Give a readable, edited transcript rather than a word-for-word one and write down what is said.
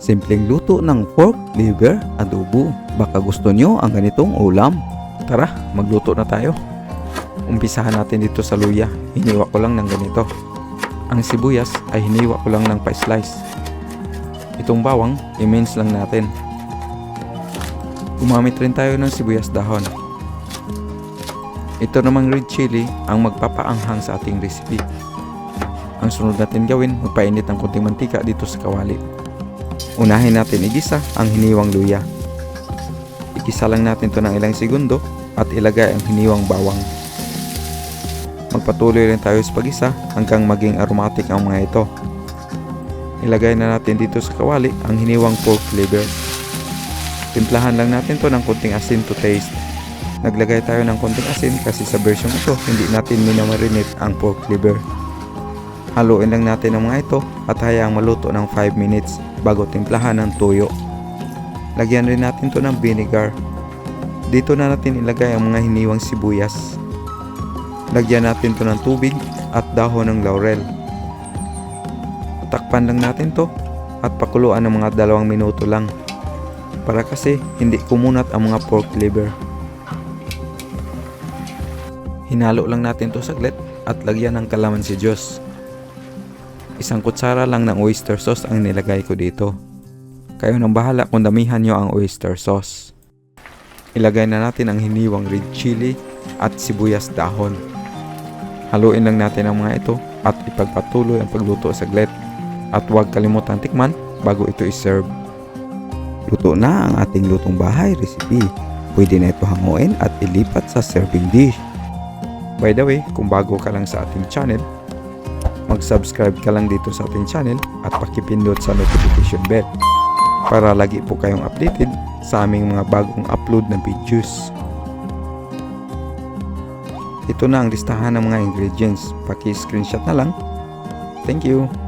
Simpleng luto ng pork liver adobo. Baka gusto nyo ang ganitong ulam. Tara, magluto na tayo. Umpisahan natin dito sa luya. Hiniwa ko lang ng ganito. Ang sibuyas ay hiniwa ko lang ng pa-slice. Itong bawang, i-mince lang natin. Gumamit rin tayo ng sibuyas dahon. Ito namang red chili ang magpapaanghang sa ating recipe. Ang sunod natin gawin, magpainit ng kunting mantika dito sa kawali. Unahin natin igisa ang hiniwang luya. Igisa lang natin ito ng ilang segundo at ilagay ang hiniwang bawang. Magpatuloy rin tayo sa pag-isa hanggang maging aromatic ang mga ito. Ilagay na natin dito sa kawali ang hiniwang pork liver. Timplahan lang natin to ng konting asin to taste. Naglagay tayo ng konting asin kasi sa version ito hindi natin minamarinate ang pork liver. Haluin lang natin ang mga ito at hayaang maluto ng 5 minutes bago timplahan ng tuyo. Lagyan rin natin to ng vinegar. Dito na natin ilagay ang mga hiniwang sibuyas. Lagyan natin to ng tubig at dahon ng laurel. Takpan lang natin to at pakuluan ng mga 2 minuto lang para kasi hindi kumunat ang mga pork liver. Hinalo lang natin to saglit at lagyan ng calamansi juice. 1 kutsara lang ng oyster sauce ang nilagay ko dito. Kayo nang bahala kung damihan nyo ang oyster sauce. Ilagay na natin ang hiniwang red chili at sibuyas dahon. Haluin lang natin ang mga ito at ipagpatuloy ang pagluto saglit. At huwag kalimutan tikman bago ito iserve. Luto na ang ating lutong bahay recipe. Pwede na ito hanguin at ilipat sa serving dish. By the way, kung bago ka lang sa ating channel, mag-subscribe ka lang dito sa ating channel at pakipindot sa notification bell para lagi po kayong updated sa aming mga bagong upload na videos. Ito na ang listahan ng mga ingredients. Paki-screenshot na lang. Thank you!